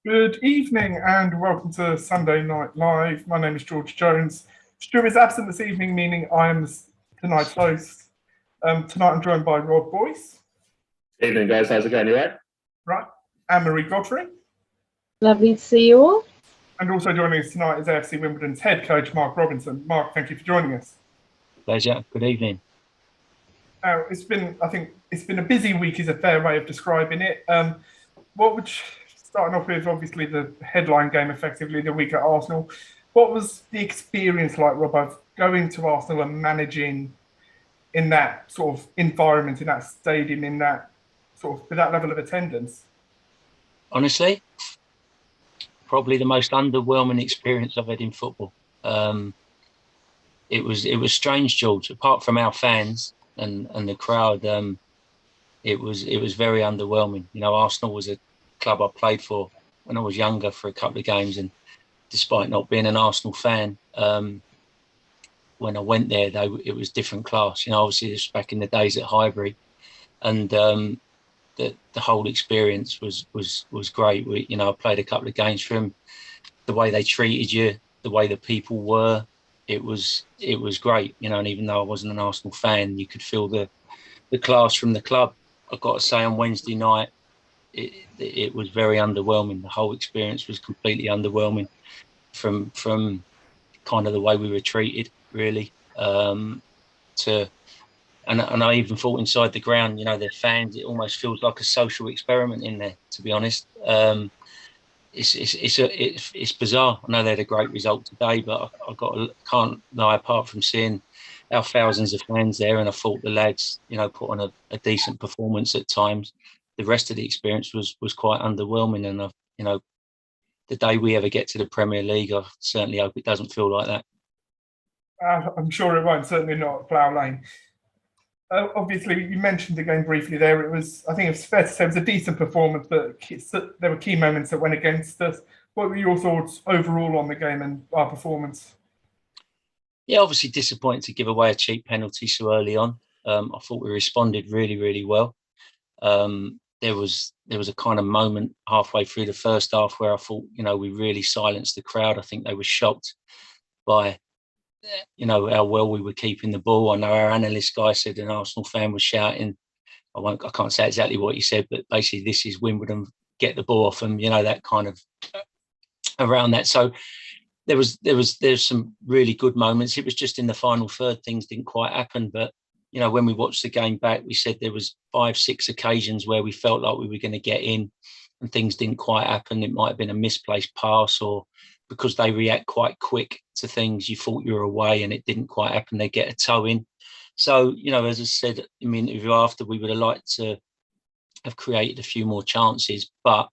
Good evening and welcome to Sunday Night Live. My name is George Jones. Stu is absent this evening, meaning I am tonight's host. Tonight I'm joined by Rob Boyce. Evening, guys. How's it going? You all right? Right. Anne-Marie Godfrey. Lovely to see you all. And also joining us tonight is AFC Wimbledon's head coach, Mark Robinson. Mark, thank you for joining us. Pleasure. Good evening. It's been a busy week is a fair way of describing it. Starting off with obviously the headline game, effectively the week at Arsenal. What was the experience like, Rob, of going to Arsenal and managing in that sort of environment, in that stadium, in that sort of with that level of attendance? Honestly, probably the most underwhelming experience I've had in football. It was strange, George. Apart from our fans and the crowd, it was very underwhelming. You know, Arsenal was a club I played for when I was younger for a couple of games, and despite not being an Arsenal fan, when I went there, it was different class. You know, obviously this was back in the days at Highbury, and the whole experience was great. I played a couple of games for them. The way they treated you, the way the people were, it was great. You know, and even though I wasn't an Arsenal fan, you could feel the class from the club. I've got to say, on Wednesday night, it was very underwhelming. The whole experience was completely underwhelming from kind of the way we were treated, really. And I even thought inside the ground, you know, their fans, it almost feels like a social experiment in there, to be honest. It's bizarre. I know they had a great result today, but can't lie, apart from seeing our thousands of fans there, and I thought the lads, you know, put on a decent performance at times. The rest of the experience was quite underwhelming, and the day we ever get to the Premier League, I certainly hope it doesn't feel like that. I'm sure it won't. Certainly not at Plough Lane. Obviously, you mentioned the game briefly there. I think it's fair to say it was a decent performance, but there were key moments that went against us. What were your thoughts overall on the game and our performance? Yeah, obviously disappointed to give away a cheap penalty so early on. I thought we responded really, really well. There was a kind of moment halfway through the first half where I thought, you know, we really silenced the crowd. I think they were shocked by, you know, how well we were keeping the ball. I know our analyst guy said an Arsenal fan was shouting. I can't say exactly what he said, but basically, this is Wimbledon, get the ball off them, you know, that kind of around that. So there's some really good moments. It was just in the final third, things didn't quite happen. But, you know, when we watched the game back, we said there was 5-6 occasions where we felt like we were going to get in and things didn't quite happen. It might have been a misplaced pass, or because they react quite quick to things, you thought you were away and it didn't quite happen. They get a toe in. So, you know, as I said in the interview after, we would have liked to have created a few more chances, but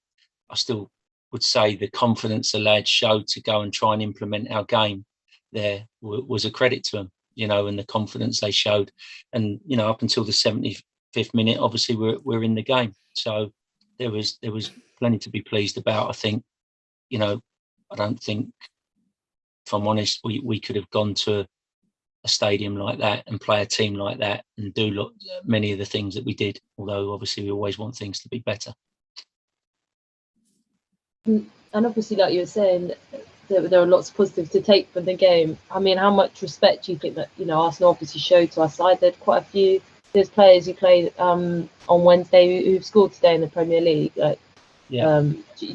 I still would say the confidence the lads showed to go and try and implement our game there was a credit to them, you know, and the confidence they showed. And, you know, up until the 75th minute, obviously we're in the game. So there was plenty to be pleased about. I think, you know, I don't think, if I'm honest, we could have gone to a stadium like that and play a team like that and do many of the things that we did, although obviously we always want things to be better. And obviously, like you were saying, there are lots of positives to take from the game. I mean, how much respect do you think that, you know, Arsenal obviously showed to our side? There's quite a few. There's players who played on Wednesday who've scored today in the Premier League. Like, yeah,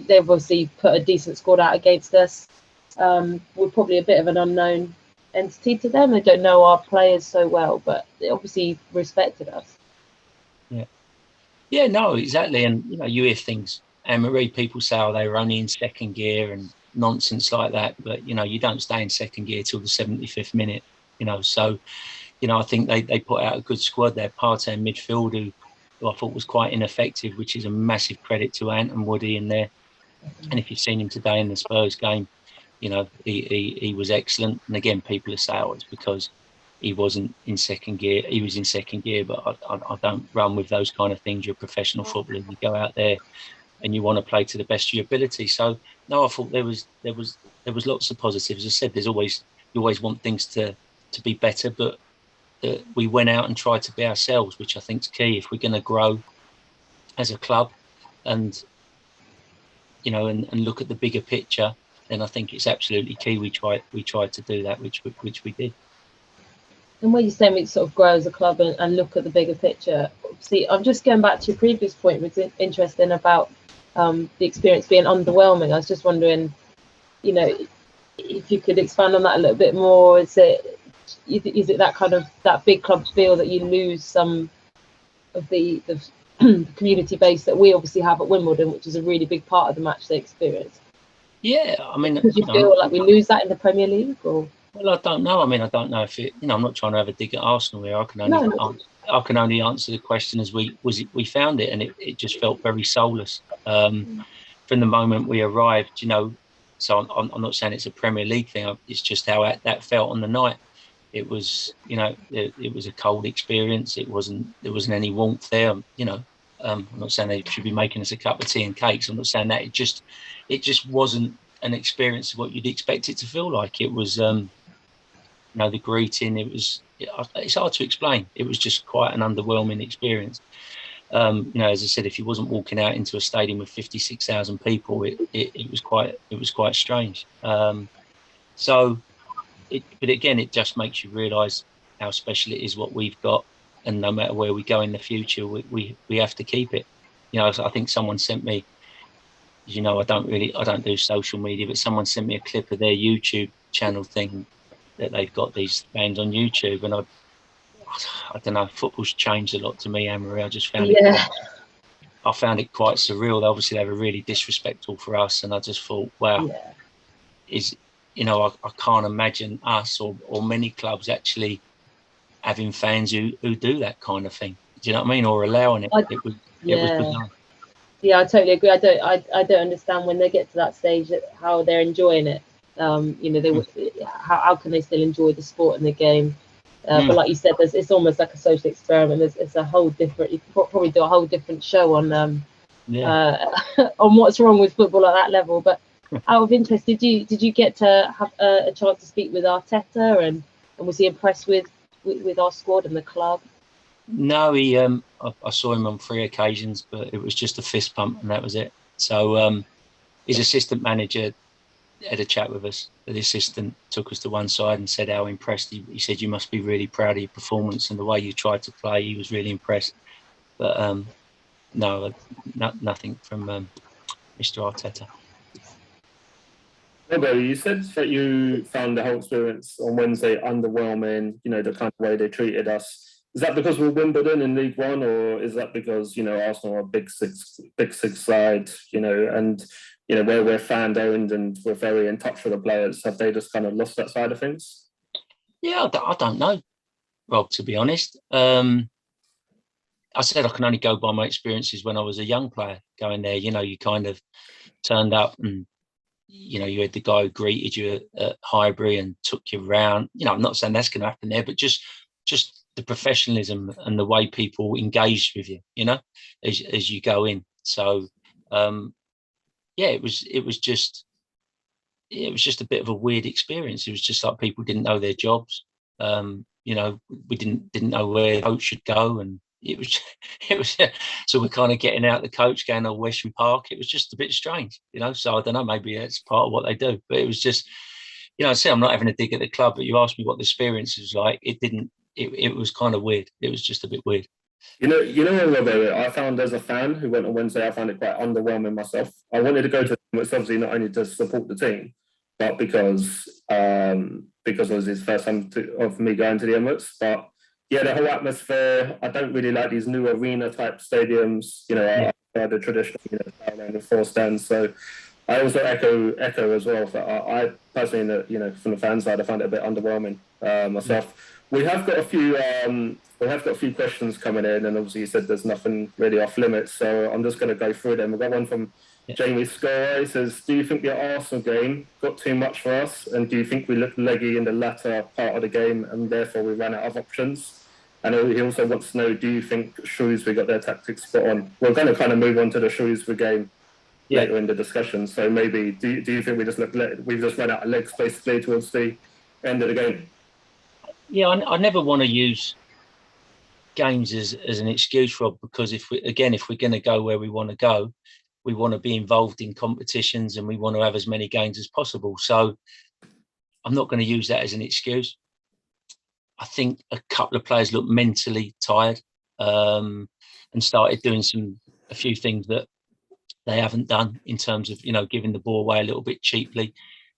they've obviously put a decent squad out against us. We're probably a bit of an unknown entity to them. They don't know our players so well, but they obviously respected us. Yeah, no, exactly. And, you know, you hear things, Anne-Marie, people say, oh, they were only in second gear and nonsense like that. But, you know, you don't stay in second gear till the 75th minute, you know. So, you know, I think they put out a good squad there. Partey in midfield, who I thought was quite ineffective, which is a massive credit to Ant and Woody in there. And if you've seen him today in the Spurs game, you know, he was excellent. And again, people are saying, oh, it's because he wasn't in second gear. He was in second gear, but I don't run with those kind of things. You're a professional footballer. You go out there and you want to play to the best of your ability. So no, I thought there was lots of positives. As I said, you always want things to be better, but we went out and tried to be ourselves, which I think is key if we're going to grow as a club. And and look at the bigger picture, then I think it's absolutely key. We tried to do that, which we did. And when you're saying we sort of grow as a club and look at the bigger picture, see, I'm just going back to your previous point, which is interesting about the experience being underwhelming. I was just wondering, if you could expand on that a little bit more. Is it that kind of that big club feel that you lose some of the community base that we obviously have at Wimbledon, which is a really big part of the matchday experience? Yeah, I mean, Because you feel like we lose that in the Premier League, or? Well, I don't know. I mean, I don't know if it. I'm not trying to have a dig at Arsenal here. I can only answer the question as we found it, and it just felt very soulless from the moment we arrived. So I'm not saying it's a Premier League thing. It's just how that felt on the night. It was, it was a cold experience. There wasn't any warmth there. I'm not saying they should be making us a cup of tea and cakes. I'm not saying that. It just wasn't an experience of what you'd expect it to feel like. It was, the greeting. It's hard to explain. It was just quite an underwhelming experience. As I said, if you wasn't walking out into a stadium with 56,000 people, it was quite strange. But again, it just makes you realise how special it is what we've got, and no matter where we go in the future, we have to keep it. I think someone sent me, I don't do social media, but someone sent me a clip of their YouTube channel thing that they've got these fans on YouTube, and I don't know, football's changed a lot to me, Anne-Marie. I just found I found it quite surreal. Obviously, they were really disrespectful for us, and I just thought, wow, I can't imagine us or many clubs actually having fans who do that kind of thing. Do you know what I mean? Or allowing it. It was bizarre. Yeah, I totally agree. I don't understand when they get to that stage how they're enjoying it. How can they still enjoy the sport and the game? But like you said, it's almost like a social experiment. It's a whole different. You could probably do a whole different show on on what's wrong with football at that level. But out of interest, did you get to have a chance to speak with Arteta, and was he impressed with our squad and the club? No, I saw him on 3 occasions, but it was just a fist pump and that was it. So his assistant manager had a chat with us. The assistant took us to one side and said how impressed he said, you must be really proud of your performance and the way you tried to play. He was really impressed. But no, nothing from Mr. Arteta. Robert, you said that you found the whole experience on Wednesday underwhelming, the kind of way they treated us. Is that because we're Wimbledon in League One, or is that because, Arsenal are a big six side, and, where we're fan owned and we're very in touch with the players? Have they just kind of lost that side of things? Yeah, I don't know, Rob, to be honest. I said I can only go by my experiences when I was a young player going there. You kind of turned up and, you had the guy who greeted you at Highbury and took you around. I'm not saying that's going to happen there, but just the professionalism and the way people engaged with you, as you go in. So, it was just a bit of a weird experience. It was just like people didn't know their jobs. We didn't know where the coach should go, and it was so we're kind of getting out the coach going to Western Park. It was just a bit strange, so I don't know, maybe that's part of what they do, but it was just, I say I'm not having a dig at the club, but you asked me what the experience was like. It was kind of weird. It was just a bit weird. Robert, I found as a fan who went on Wednesday, I found it quite underwhelming myself. I wanted to go to it's obviously not only to support the team, but because it was his first time of me going to the Emirates. But yeah, the whole atmosphere, I don't really like these new arena type stadiums, the traditional, the 4 stands. So I also echo as well. So I personally, from the fan side, I found it a bit underwhelming myself. We have got a few questions coming in, and obviously you said there's nothing really off limits, so I'm just going to go through them. We've got one from Jamie Score. He says, do you think the Arsenal game got too much for us, and do you think we looked leggy in the latter part of the game and therefore we ran out of options? And he also wants to know, do you think Shrewsbury got their tactics spot on? We're going to kind of move on to the Shrewsbury game later in the discussion, so maybe do you think we just ran out of legs basically towards the end of the game? Yeah, I never want to use games as an excuse, Rob, because if we're going to go where we want to go, we want to be involved in competitions and we want to have as many games as possible. So I'm not going to use that as an excuse. I think a couple of players looked mentally tired and started doing a few things that they haven't done in terms of, giving the ball away a little bit cheaply.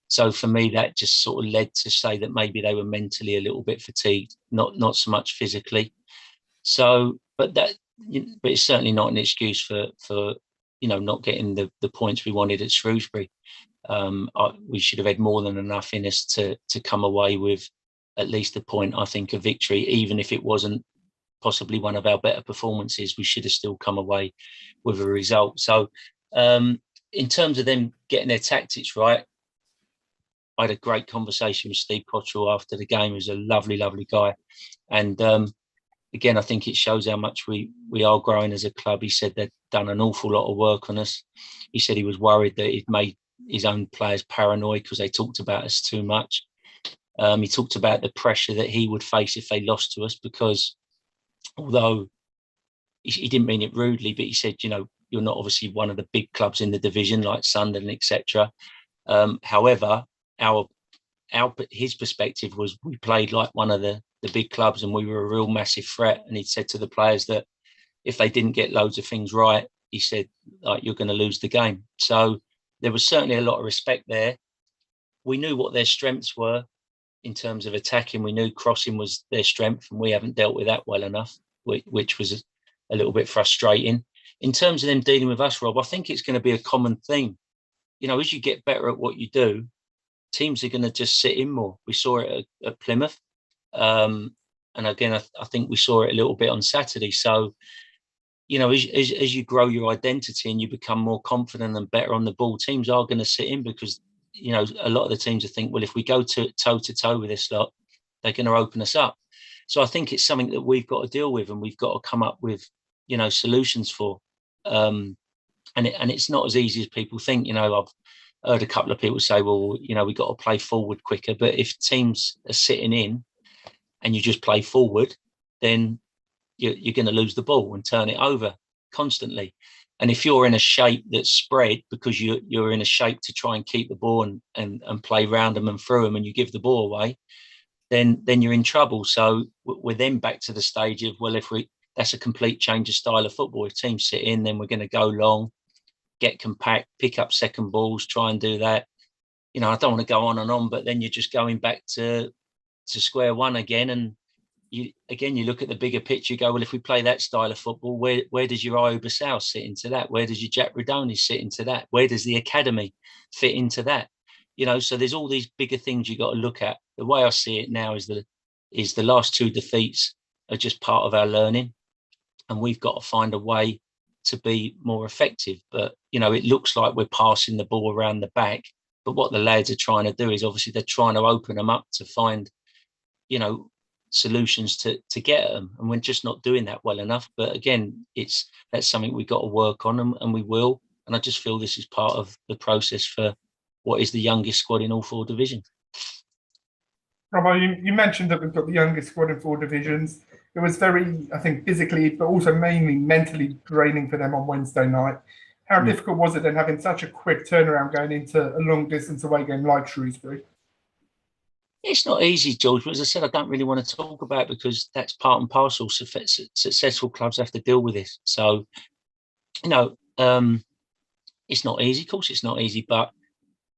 So for me, that just sort of led to say that maybe they were mentally a little bit fatigued, not so much physically. So, but it's certainly not an excuse for not getting the points we wanted at Shrewsbury. We should have had more than enough in us to come away with at least a point, I think, a victory, even if it wasn't possibly one of our better performances. We should have still come away with a result. So in terms of them getting their tactics right, I had a great conversation with Steve Cottrell after the game. He was a lovely, lovely guy. And again, I think it shows how much we are growing as a club. He said they'd done an awful lot of work on us. He said he was worried that he'd made his own players paranoid because they talked about us too much. He talked about the pressure that he would face if they lost to us, because although he didn't mean it rudely, but he said, you're not obviously one of the big clubs in the division like Sunderland, etc. However, his perspective was we played like one of the big clubs and we were a real massive threat. And he said to the players that if they didn't get loads of things right, he said, like, you're going to lose the game. So there was certainly a lot of respect there. We knew what their strengths were in terms of attacking. We knew crossing was their strength, and we haven't dealt with that well enough, which was a little bit frustrating. In terms of them dealing with us, Rob, I think it's going to be a common theme. As you get better at what you do, teams are going to just sit in more. We saw it at Plymouth. And again, I think we saw it a little bit on Saturday. So, as you grow your identity and you become more confident and better on the ball, teams are going to sit in because, a lot of the teams think, well, if we go toe to toe with this lot, they're going to open us up. So I think it's something that we've got to deal with and we've got to come up with, solutions for. And it's not as easy as people think. I've heard a couple of people say, well, we've got to play forward quicker. But if teams are sitting in and you just play forward, then you're going to lose the ball and turn it over constantly. And if you're in a shape that's spread because you're in a shape to try and keep the ball and play round them and through them and you give the ball away, then you're in trouble. So we're then back to the stage of, well, that's a complete change of style of football. If teams sit in, then we're going to go long, get compact, pick up second balls, try and do that. I don't want to go on and on, but then you're just going back to square one again. And you look at the bigger picture, you go, well, if we play that style of football, where does your Ioba South sit into that? Where does your Jack Redoni sit into that? Where does the academy fit into that? So there's all these bigger things you got to look at. The way I see it now is the last two defeats are just part of our learning, and we've got to find a way to be more effective. But it looks like we're passing the ball around the back, but what the lads are trying to do is obviously they're trying to open them up to find solutions to get at them, and we're just not doing that well enough. But again, that's something we've got to work on, and we will. And I just feel this is part of the process for what is the youngest squad in all four divisions. Rob, you mentioned that we've got the youngest squad in four divisions. It was very, I think, physically, but also mainly mentally draining for them on Wednesday night. How difficult was it then having such a quick turnaround going into a long distance away game like Shrewsbury? It's not easy, George, but as I said, I don't really want to talk about it because that's part and parcel. Successful clubs have to deal with this. So, it's not easy. Of course, it's not easy, but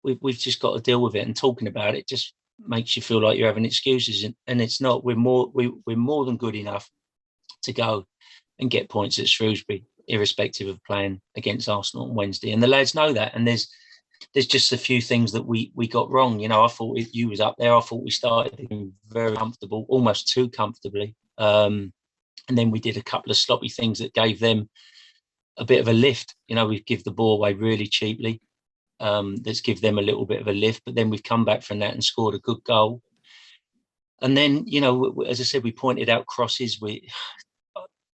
we've just got to deal with it. And talking about it just makes you feel like you're having excuses, and it's not. We're more than good enough to go and get points at Shrewsbury, irrespective of playing against Arsenal on Wednesday. And the lads know that. And there's just a few things that we got wrong. I thought you was up there. I thought we started very comfortable, almost too comfortably. And then we did a couple of sloppy things that gave them a bit of a lift. We give the ball away really cheaply. Let's give them a little bit of a lift. But then we've come back from that and scored a good goal. And then, as I said, we pointed out crosses. We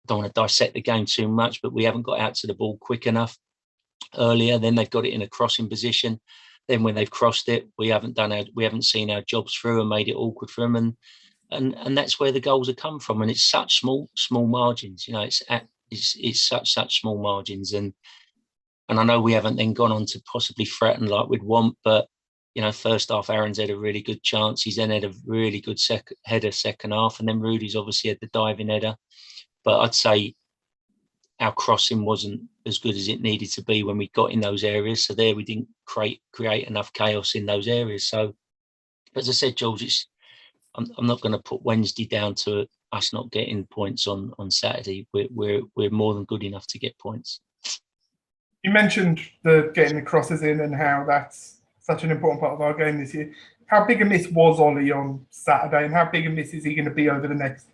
don't want to dissect the game too much, but we haven't got out to the ball quick enough earlier. Then they've got it in a crossing position. Then when they've crossed it, we haven't seen our jobs through and made it awkward for them. And that's where the goals have come from. And it's such small margins. It's such small margins. And And I know we haven't then gone on to possibly threaten like we'd want, but first half, Aaron's had a really good chance. He's then had a really good header second half, and then Rudy's obviously had the diving header. But I'd say our crossing wasn't as good as it needed to be when we got in those areas. So there we didn't create enough chaos in those areas. So, as I said, George, I'm not going to put Wednesday down to us not getting points on Saturday. We're more than good enough to get points. You mentioned getting the crosses in and how that's such an important part of our game this year. How big a miss was Ollie on Saturday, and how big a miss is he going to be over the next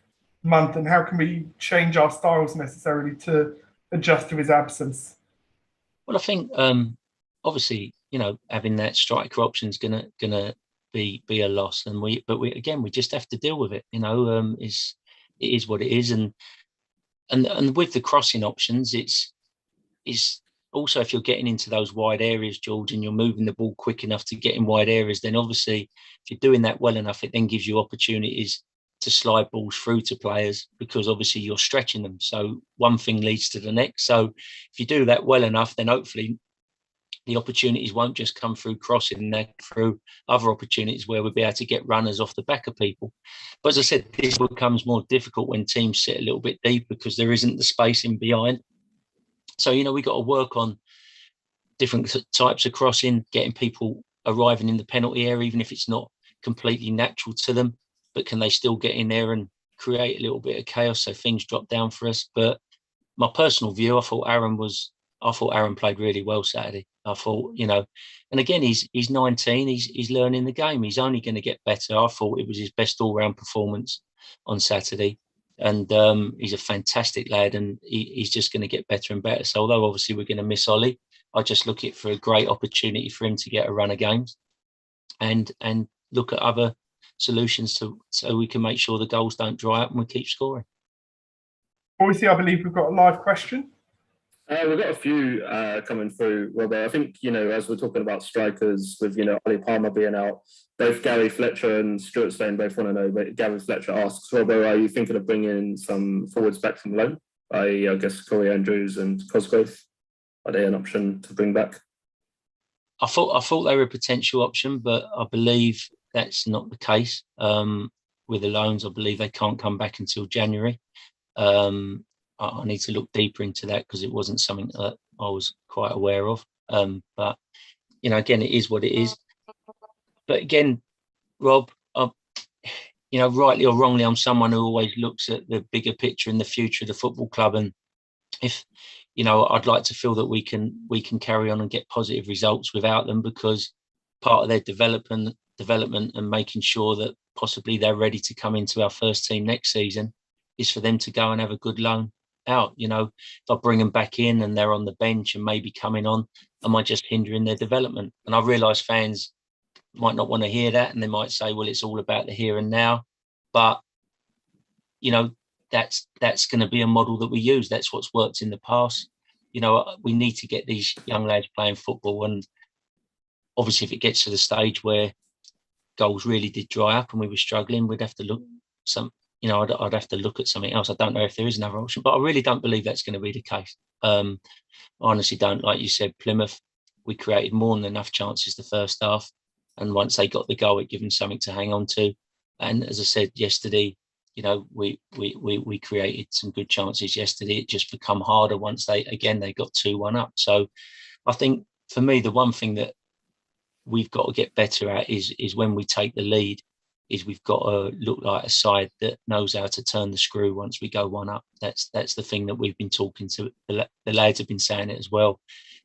month? And how can we change our styles necessarily to adjust to his absence? Well, I think obviously having that striker option is gonna be a loss, and we just have to deal with it. It is what it is, and with the crossing options, it's also, if you're getting into those wide areas, George, and you're moving the ball quick enough to get in wide areas, then obviously, if you're doing that well enough, it then gives you opportunities to slide balls through to players, because obviously you're stretching them. So one thing leads to the next. So if you do that well enough, then hopefully the opportunities won't just come through crossing, they're through other opportunities where we'll be able to get runners off the back of people. But as I said, this becomes more difficult when teams sit a little bit deep because there isn't the spacing behind. So, we got to work on different types of crossing, getting people arriving in the penalty area, even if it's not completely natural to them, but can they still get in there and create a little bit of chaos so things drop down for us? But my personal view, I thought Aaron played really well Saturday. I thought, and again, he's 19, he's learning the game. He's only going to get better. I thought it was his best all-round performance on Saturday. And he's a fantastic lad, and he's just going to get better and better. So although obviously we're going to miss Ollie, I just look at it for a great opportunity for him to get a run of games and look at other solutions so we can make sure the goals don't dry up and we keep scoring. Obviously, I believe we've got a live question. We've got a few coming through, Robert. I think, as we're talking about strikers with, Ollie Palmer being out, both Gary Fletcher and Stuart Stein both want to know, but Gary Fletcher asks, Robert, are you thinking of bringing some forwards back from loan? I guess Corey Andrews and Cosgrove. Are they an option to bring back? I thought they were a potential option, but I believe that's not the case. With the loans, I believe they can't come back until January. I need to look deeper into that because it wasn't something that I was quite aware of. But, again, it is what it is. But again, Rob, rightly or wrongly, I'm someone who always looks at the bigger picture and the future of the football club. And if, I'd like to feel that we can carry on and get positive results without them, because part of their development and making sure that possibly they're ready to come into our first team next season is for them to go and have a good loan out. If I bring them back in and they're on the bench and maybe coming on, am I just hindering their development? And I realise fans might not want to hear that, and they might say, well, it's all about the here and now. But, that's going to be a model that we use. That's what's worked in the past. We need to get these young lads playing football. And obviously, if it gets to the stage where goals really did dry up and we were struggling, we'd have to look I'd have to look at something else. I don't know if there is another option, but I really don't believe that's going to be the case. I honestly don't. Like you said, Plymouth, we created more than enough chances the first half. And once they got the goal, it gave them something to hang on to. And as I said yesterday, we created some good chances yesterday. It just become harder once they got 2-1 up. So I think for me, the one thing that we've got to get better at is when we take the lead, is we've got to look like a side that knows how to turn the screw once we go 1 up. That's the thing that we've been talking to. The lads have been saying it as well.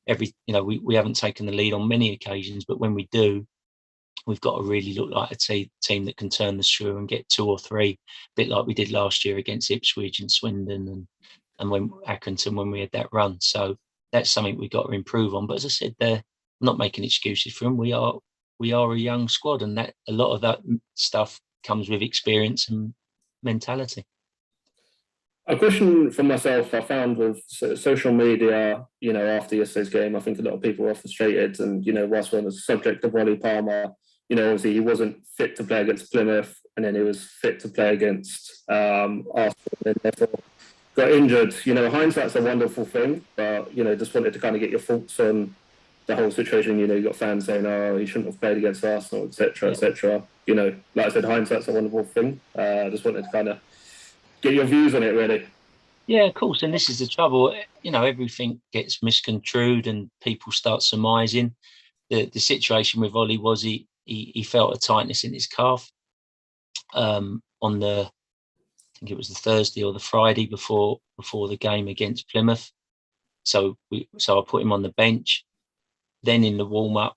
We haven't taken the lead on many occasions, but when we do, we've got to really look like a team that can turn the screw and get 2 or 3, a bit like we did last year against Ipswich and Swindon and when Accrington, when we had that run. So that's something we've got to improve on. But as I said, they're not making excuses for them. We are a young squad, and that a lot of that stuff comes with experience and mentality. A question for myself, I found with social media, after yesterday's game, I think a lot of people were frustrated. And, whilst we're on the subject of Ollie Palmer, obviously he wasn't fit to play against Plymouth, and then he was fit to play against Arsenal. And therefore, got injured. You know, hindsight's a wonderful thing, but you know, just wanted to kind of get your thoughts on the whole situation. You know, you got fans saying, "Oh, he shouldn't have played against Arsenal," etc., etc. You know, like I said, hindsight's a wonderful thing. Just wanted to kind of get your views on it, really. Yeah, of course. And this is the trouble. You know, everything gets misconstrued and people start surmising. The situation with Ollie was he felt a tightness in his calf on the, I think it was the Thursday or the Friday before the game against Plymouth. So I put him on the bench. Then in the warm up,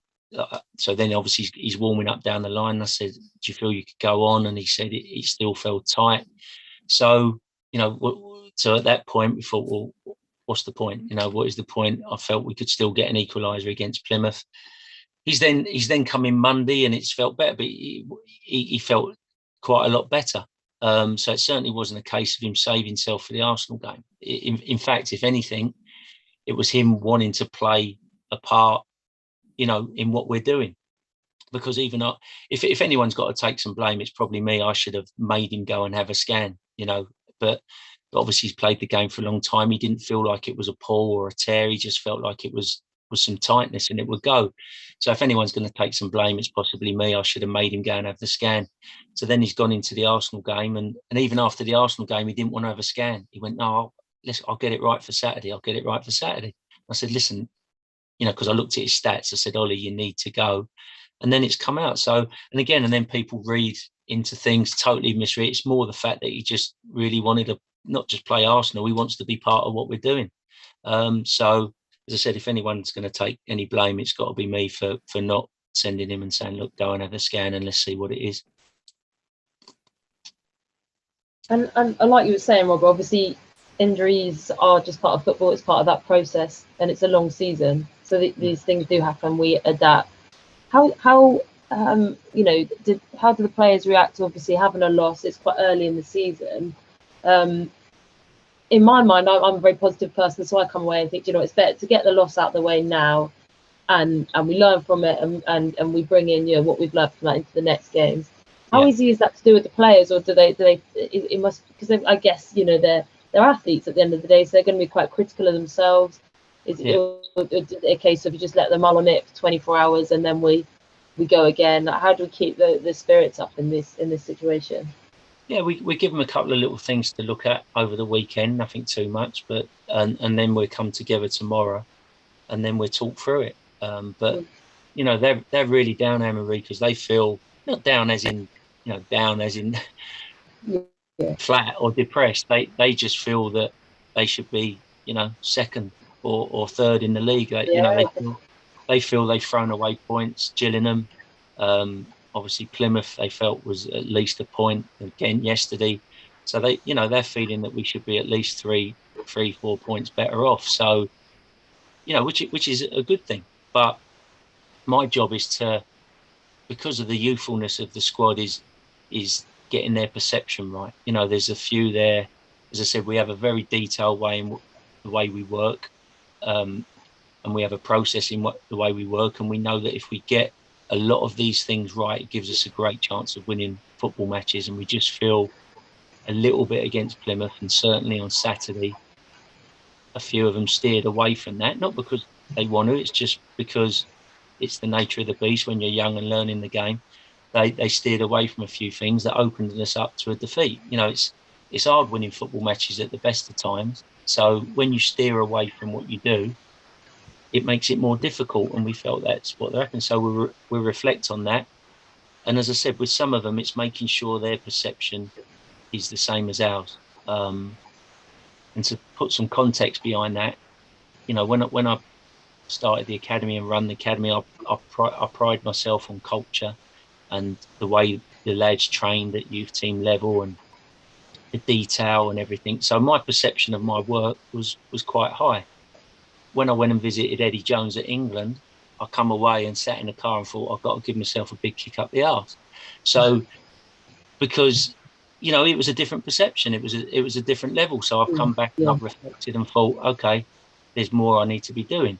so then obviously he's warming up down the line. I said, "Do you feel you could go on?" And he said it still felt tight. So you know, so at that point we thought, well, what's the point? You know, what is the point? I felt we could still get an equaliser against Plymouth. He's then come in Monday and it's felt better, but he felt quite a lot better. So it certainly wasn't a case of him saving himself for the Arsenal game. In fact, if anything, it was him wanting to play a part, you know, in what we're doing. Because even if anyone's got to take some blame, it's probably me. I should have made him go and have a scan, you know. But obviously he's played the game for a long time. He didn't feel like it was a pull or a tear. He just felt like it was some tightness and it would go. So if anyone's going to take some blame, it's possibly me. I should have made him go and have the scan. So then he's gone into the Arsenal game, and even after the Arsenal game, he didn't want to have a scan. He went, "No, I'll get it right for Saturday. I'll get it right for Saturday." I said, "Listen, you know," because I looked at his stats. I said, "Ollie, you need to go." And then it's come out. So, and then people read into things, totally misread. It's more the fact that he just really wanted to not just play Arsenal. He wants to be part of what we're doing. So, as I said, if anyone's going to take any blame, it's got to be me for not sending him and saying, "Look, go and have a scan and let's see what it is." And like you were saying, Rob, obviously injuries are just part of football. It's part of that process, and it's a long season, so these things do happen. We adapt. How you know, how do the players react to obviously having a loss? It's quite early in the season. In my mind, I'm a very positive person, so I come away and think, you know, it's better to get the loss out of the way now, and we learn from it, and we bring in, you know, what we've learned from that into the next games. How easy is that to do with the players, or do they? It must, because I guess, you know, they're athletes at the end of the day, so they're going to be quite critical of themselves. Is it a case of you just let them mull on it for 24 hours and then we go again? How do we keep the spirits up in this situation? Yeah, we give them a couple of little things to look at over the weekend, nothing too much, but and then we'll come together tomorrow, and then we'll talk through it. But you know, they're really down, Anne-Marie, because they feel not down as in, you know, down as in flat or depressed. They just feel that they should be, you know, second or third in the league. You know, they feel they've thrown away points. Gillingham, obviously Plymouth, they felt was at least a point again yesterday. So they, you know, they're feeling that we should be at least 3-4 points better off. So, you know, which is a good thing. But my job is to, because of the youthfulness of the squad, is getting their perception right. You know, there's a few there. As I said, we have a very detailed way in the way we work, and we have a process in the way we work. And we know that if we get a lot of these things right, it gives us a great chance of winning football matches. And we just feel a little bit against Plymouth, and certainly on Saturday, a few of them steered away from that. Not because they want to, it's just because it's the nature of the beast when you're young and learning the game. They steered away from a few things that opened us up to a defeat. You know, it's hard winning football matches at the best of times. So when you steer away from what you do, it makes it more difficult. And we felt that's what happened. So we reflect on that. And as I said, with some of them, it's making sure their perception is the same as ours. And to put some context behind that, you know, when I started the academy and run the academy, I pride myself on culture and the way the lads trained at youth team level and the detail and everything. So my perception of my work was quite high. When I went and visited Eddie Jones at England, I come away and sat in the car and thought, I've got to give myself a big kick up the arse. So, because, you know, it was a different perception. It was a different level. So I've come back and I've reflected and thought, okay, there's more I need to be doing.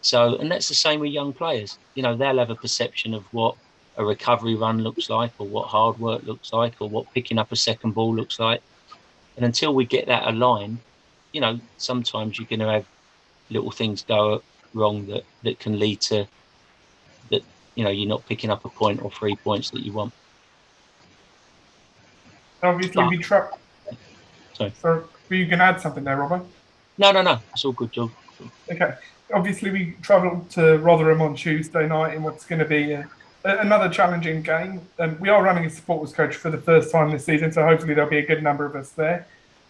So, and that's the same with young players. You know, they'll have a perception of what a recovery run looks like, or what hard work looks like, or what picking up a second ball looks like. And until we get that aligned, you know, sometimes you're going to have little things go wrong that can lead to that, you know, you're not picking up a point or 3 points that you want. Obviously, But, we tra- sorry. So, were you going to add something there, Robert? No. It's all good, George. Okay. Obviously, we travelled to Rotherham on Tuesday night in what's going to be another challenging game. We are running a supporters coach for the first time this season, so hopefully there'll be a good number of us there.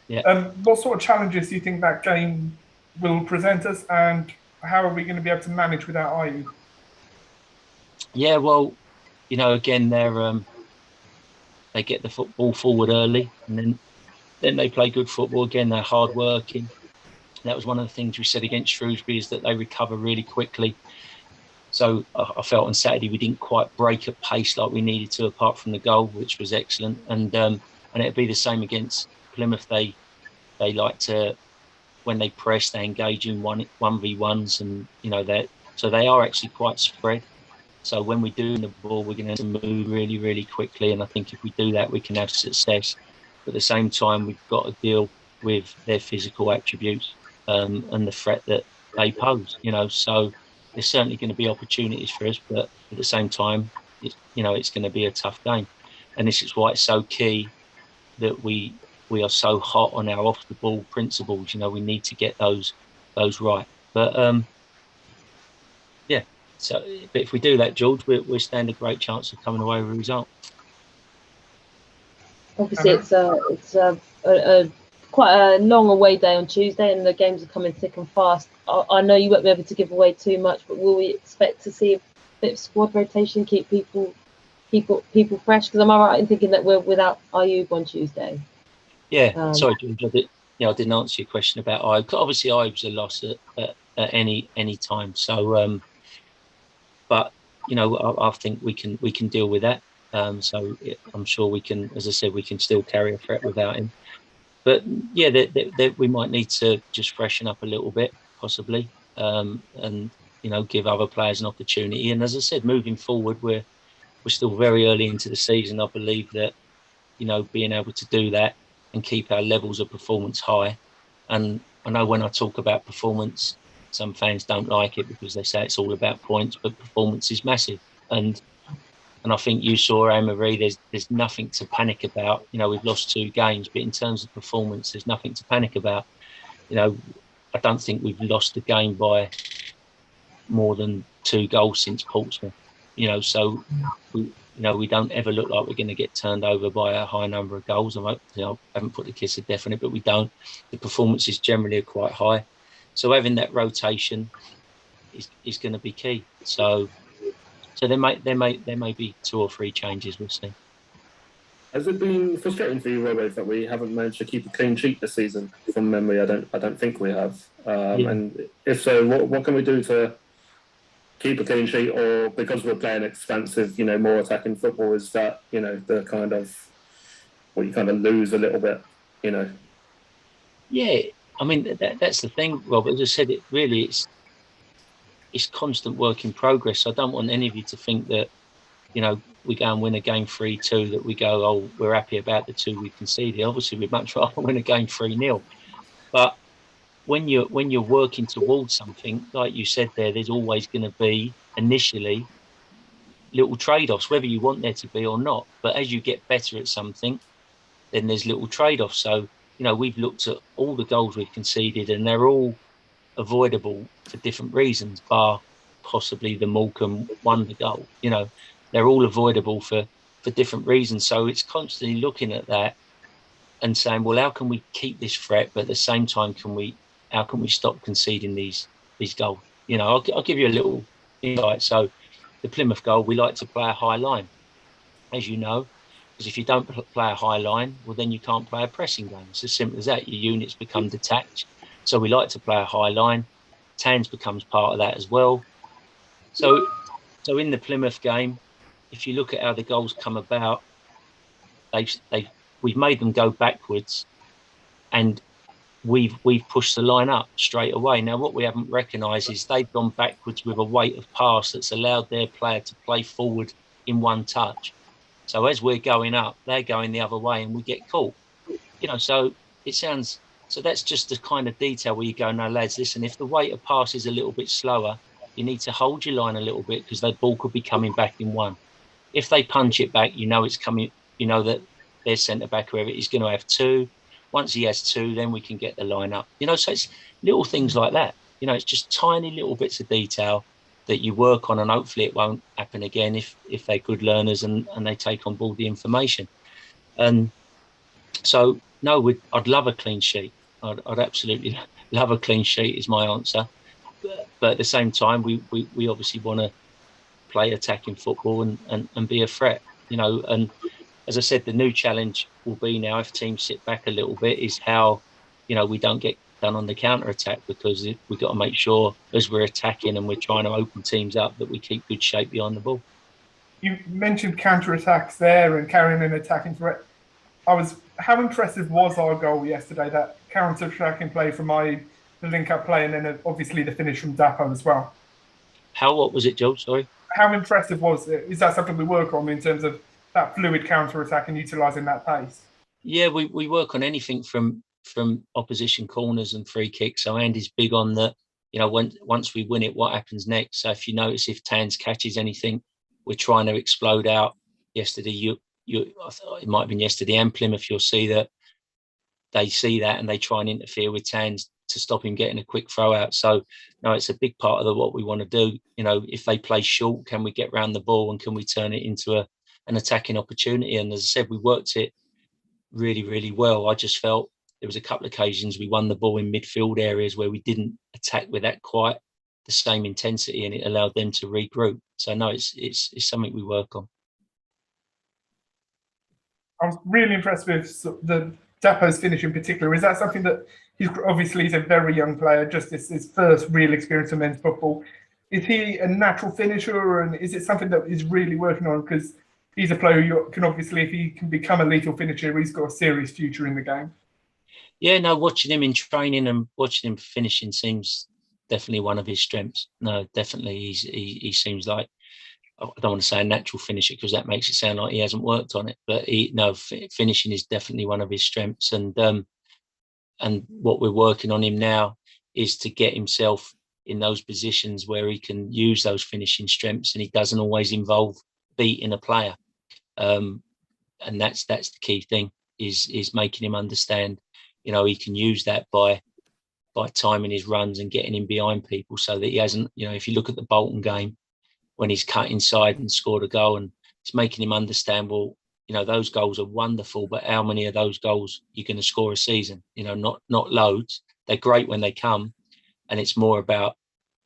Yeah. What sort of challenges do you think that game will present us, and how are we going to be able to manage without IU? Yeah, well, you know, again, they get the football forward early, and then they play good football. Again, they're hard working. That was one of the things we said against Shrewsbury, is that they recover really quickly. So I felt on Saturday we didn't quite break at pace like we needed to, apart from the goal, which was excellent. And it'd be the same against Plymouth. They like to, when they press, they engage in 1v1s, and you know that. So they are actually quite spread. So when we do the ball, we're going to move really, really quickly. And I think if we do that, we can have success. But at the same time, we've got to deal with their physical attributes and the threat that they pose. You know, so there's certainly going to be opportunities for us, but at the same time, it's going to be a tough game. And this is why it's so key that we are so hot on our off the ball principles. You know, we need to get those right. But yeah. So, but if we do that, George, we stand a great chance of coming away with a result. Obviously, it's a quite a long away day on Tuesday, and the games are coming thick and fast. I know you won't be able to give away too much, but will we expect to see a bit of squad rotation, keep people fresh? Because am I right in thinking that we're without Ayub on Tuesday? Yeah, sorry, George. I didn't answer your question about Ayub. Obviously, Ayub's a loss at any time. So, but you know, I think we can deal with that. I'm sure we can. As I said, we can still carry a threat without him. But yeah, we might need to just freshen up a little bit, possibly, and you know, give other players an opportunity. And as I said, moving forward, we're still very early into the season. I believe that, you know, being able to do that and keep our levels of performance high. And I know when I talk about performance, some fans don't like it because they say it's all about points, but performance is massive. And I think you saw, Anne-Marie, there's nothing to panic about. You know, we've lost 2 games, but in terms of performance, there's nothing to panic about. You know, I don't think we've lost the game by more than 2 goals since Portsmouth. You know, so we don't ever look like we're going to get turned over by a high number of goals. I haven't put the kiss of death on it, but we don't. The performances generally are quite high, so having that rotation is going to be key. So there may be 2 or 3 changes. We'll see. Has it been frustrating for you, Robert, that we haven't managed to keep a clean sheet this season? From memory, I don't think we have. Yeah. And if so, what can we do to keep a clean sheet? Or because we're playing expansive, you know, more attacking football, is that, you know, the kind of what you kind of lose a little bit, you know? Yeah, I mean that's the thing, Rob. As I said, it's constant work in progress. I don't want any of you to think that, you know, we go and win a game 3-2, that we go, oh, we're happy about the 2 we conceded. Obviously, we'd much rather win a game 3-0. But when you're working towards something, like you said there's always going to be initially little trade-offs, whether you want there to be or not. But as you get better at something, then there's little trade-offs. So, you know, we've looked at all the goals we've conceded, and they're all avoidable for different reasons, bar possibly the Morecambe wonder goal. You know, they're all avoidable for different reasons. So it's constantly looking at that and saying, well, how can we keep this threat, but at the same time, how can we stop conceding these goals? You know, I'll give you a little insight. So the Plymouth goal, we like to play a high line, as you know, because if you don't play a high line, well, then you can't play a pressing game. It's as simple as that. Your units become detached. So we like to play a high line. Tans becomes part of that as well. So in the Plymouth game, if you look at how the goals come about, we've made them go backwards, and we've pushed the line up straight away. Now, what we haven't recognised is they've gone backwards with a weight of pass that's allowed their player to play forward in one touch. So as we're going up, they're going the other way, and we get caught. You know, so it sounds So that's just the kind of detail where you go, no, lads, listen, if the weight of pass is a little bit slower, you need to hold your line a little bit because that ball could be coming back in one. If they punch it back, you know it's coming, you know that their centre back, whoever, is going to have two. Once he has two, then we can get the line up. You know, so it's little things like that. You know, it's just tiny little bits of detail that you work on, and hopefully it won't happen again if they're good learners and they take on board the information. And so, no, I'd love a clean sheet. I'd absolutely love a clean sheet is my answer. But at the same time, we obviously want to play attacking football and be a threat, you know. And as I said, the new challenge will be now, if teams sit back a little bit, is how, you know, we don't get done on the counter attack, because we've got to make sure as we're attacking and we're trying to open teams up that we keep good shape behind the ball. You mentioned counter attacks there and carrying an attacking threat. How impressive was our goal yesterday? That counter attacking play from the link up play, and then obviously the finish from Dapo as well. What was it, Joe? Sorry. How impressive was it? Is that something we work on in terms of that fluid counter attack and utilising that pace? Yeah, we work on anything from opposition corners and free kicks. So Andy's big on the, you know, once we win it, what happens next? So if you notice, if Tans catches anything, we're trying to explode out. Yesterday, I thought it might have been yesterday, and Plymouth, you'll see that they see that and they try and interfere with Tans to stop him getting a quick throw out. So no, it's a big part of what we want to do. You know, if they play short, can we get round the ball and can we turn it into an attacking opportunity? And as I said, we worked it really, really well. I just felt there was a couple of occasions we won the ball in midfield areas where we didn't attack with that quite the same intensity, and it allowed them to regroup. So no, it's something we work on. I was really impressed with the Dapo's finish in particular. Is that something that he's a very young player, just his first real experience of men's football? Is he a natural finisher, and is it something that he's really working on? Because he's a player who can obviously, if he can become a lethal finisher, he's got a serious future in the game. Yeah, no, watching him in training and watching him finishing seems definitely one of his strengths. No, definitely, he seems like, I don't want to say a natural finisher because that makes it sound like he hasn't worked on it, but finishing is definitely one of his strengths. And what we're working on him now is to get himself in those positions where he can use those finishing strengths, and he doesn't always involve beating a player. And that's the key thing, is making him understand, you know, he can use that by timing his runs and getting him behind people, so that he hasn't, you know, if you look at the Bolton game, when he's cut inside and scored a goal, and it's making him understand, well, you know, those goals are wonderful, but how many of those goals you're going to score a season? You know, not loads. They're great when they come, and it's more about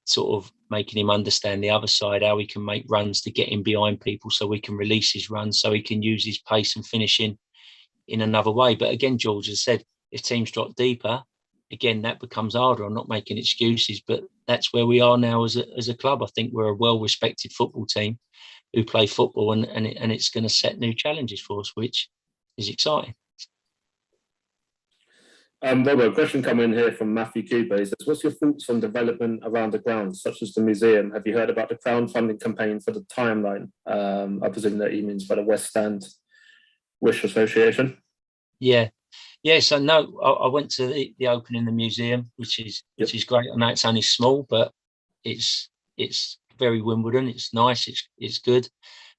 sort of making him understand the other side, how he can make runs to get him behind people, so we can release his runs, so he can use his pace and finishing in another way. But again, George has said, if teams drop deeper, again, that becomes harder. I'm not making excuses, but that's where we are now as a club. I think we're a well-respected football team who play football, and it's going to set new challenges for us, which is exciting. Robert, a question coming in here from Matthew Cooper. He says, what's your thoughts on development around the grounds, such as the museum? Have you heard about the crowdfunding campaign for the timeline? I presume that he means by the West Stand Wish Association. Yeah. So no, I went to the opening of the museum, which is great. I know it's only small, but it's very Wimbledon. It's nice. It's good,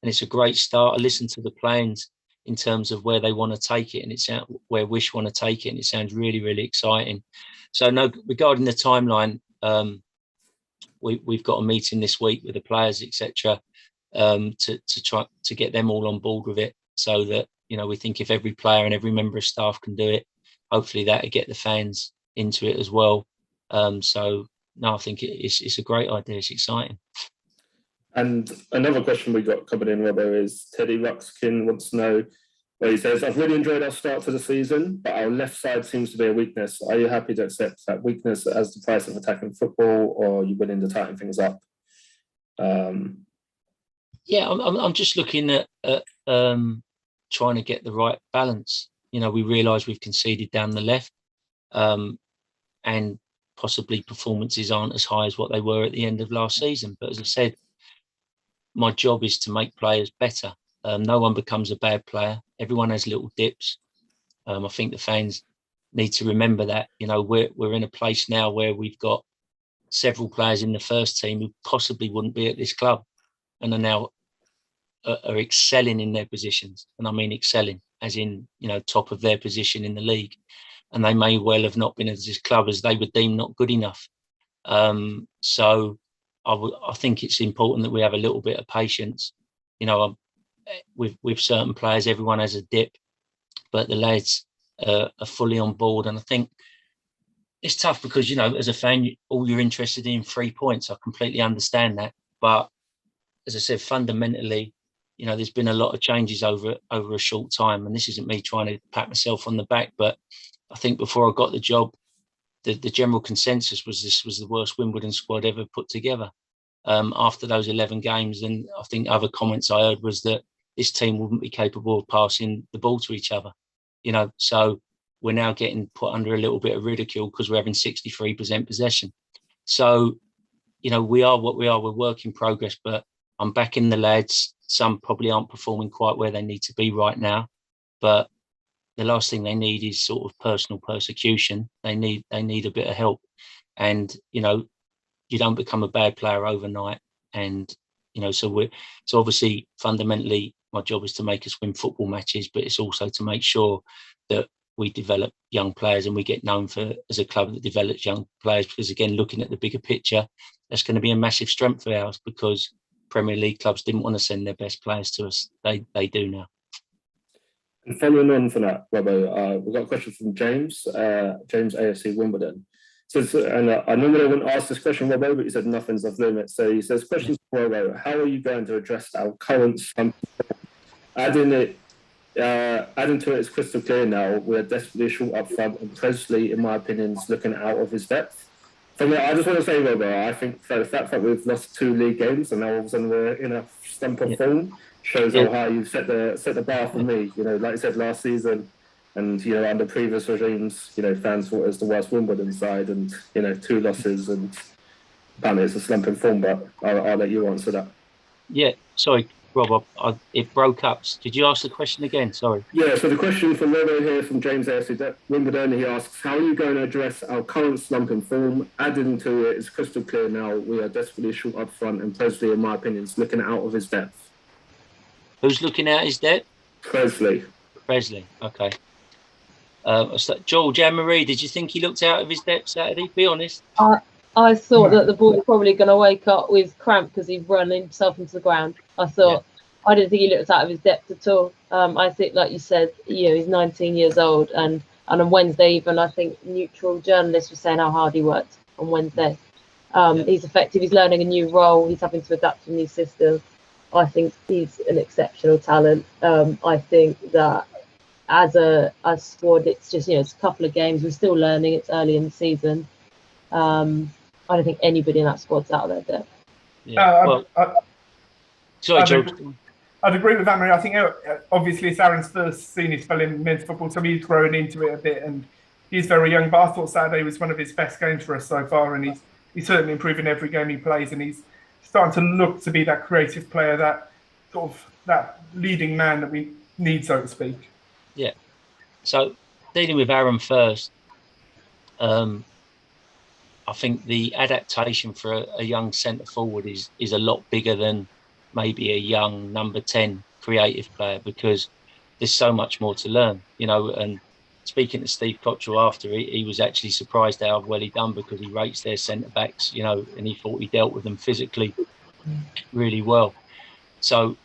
and it's a great start. I listened to the plans in terms of where they want to take it, and it's where Wish want to take it, and it sounds really, really exciting. So no, regarding the timeline, we've got a meeting this week with the players, etc., to try to get them all on board with it, so that, you know, we think if every player and every member of staff can do it, hopefully that'll get the fans into it as well. So no, I think it's a great idea. It's exciting. And another question we got coming in, Robert, is Teddy Ruxkin wants to know, where he says, I've really enjoyed our start to the season, but our left side seems to be a weakness. Are you happy to accept that weakness as the price of attacking football, or are you willing to tighten things up? Yeah, I'm just looking at trying to get the right balance. You know, we realise we've conceded down the left, and possibly performances aren't as high as what they were at the end of last season. But as I said, my job is to make players better. No one becomes a bad player. Everyone has little dips. I think the fans need to remember that, you know, we're in a place now where we've got several players in the first team who possibly wouldn't be at this club and are now are excelling in their positions. And I mean excelling as in, you know, top of their position in the league. And they may well have not been at this club as they were deemed not good enough. So I think it's important that we have a little bit of patience. You know, with certain players, everyone has a dip, but the lads are fully on board. And I think it's tough because, you know, as a fan, all you're interested in 3 points. I completely understand that. But as I said, fundamentally, you know, there's been a lot of changes over a short time. And this isn't me trying to pat myself on the back, but I think before I got the job, the general consensus was this was the worst Wimbledon squad ever put together. After those 11 games, and I think other comments I heard was that this team wouldn't be capable of passing the ball to each other. You know, so we're now getting put under a little bit of ridicule because we're having 63% possession. So, you know, we are what we are. We're work in progress, but I'm backing the lads. Some probably aren't performing quite where they need to be right now, but the last thing they need is sort of personal persecution. They need a bit of help, and you know, you don't become a bad player overnight. And you know, so obviously fundamentally my job is to make us win football matches, but it's also to make sure that we develop young players and we get known for as a club that develops young players. Because again, looking at the bigger picture, that's going to be a massive strength of ours because Premier League clubs didn't want to send their best players to us. They do now. And following on from that, Robbo, we've got a question from James, James AFC Wimbledon. Says, and I normally wouldn't ask this question, Robbo, but he said nothing's off limits. So he says, question for Robbo, how are you going to address our current slump? Adding to it is crystal clear now. We're desperately short up front, and Presley, in my opinion, is looking out of his depth. So I just want to say, Robbo, I think the fact that we've lost 2 league games and now all of a sudden we're in a slump of form shows how high you've set the bar for me. You know, like I said last season, and you know under previous regimes, you know, fans thought it was the worst Wimbledon side, and you know 2 losses, and apparently it's a slump in form. But I'll let you answer that. Yeah, sorry, Rob, it broke up. Did you ask the question again? Sorry. Yeah, so the question from Robbo here from James AFC Wimbledon, he asks, how are you going to address our current slump in form? Adding to it is crystal clear now. We are desperately short up front, and Presley, in my opinion, is looking out of his depth. Who's looking at his depth? Presley, okay. George Anne-Marie, did you think he looked out of his depth Saturday? Be honest. I thought that the boy was probably going to wake up with cramp because he'd run himself into the ground. I didn't think he looked out of his depth at all. I think, like you said, you know, he's 19 years old, and on Wednesday even, I think neutral journalists were saying how hard he worked on Wednesday. He's effective. He's learning a new role. He's having to adapt to a new system. I think he's an exceptional talent. I think that as a squad, it's just, you know, it's a couple of games. We're still learning. It's early in the season. I don't think anybody in that squad's out of their depth. Yeah. Sorry, George. I'd agree with that, Marie. I think obviously it's Aaron's first senior spell in men's football, so he's growing into it a bit, and he's very young. But I thought Saturday was one of his best games for us so far, and he's certainly improving every game he plays, and he's starting to look to be that creative player, that sort of that leading man that we need, so to speak. Yeah. So dealing with Aaron first, I think the adaptation for a young centre forward is a lot bigger than maybe a young number 10 creative player, because there's so much more to learn, you know. And speaking to Steve Cottrell after, he was actually surprised how well he done, because he rates their centre backs, you know, and he thought he dealt with them physically really well. So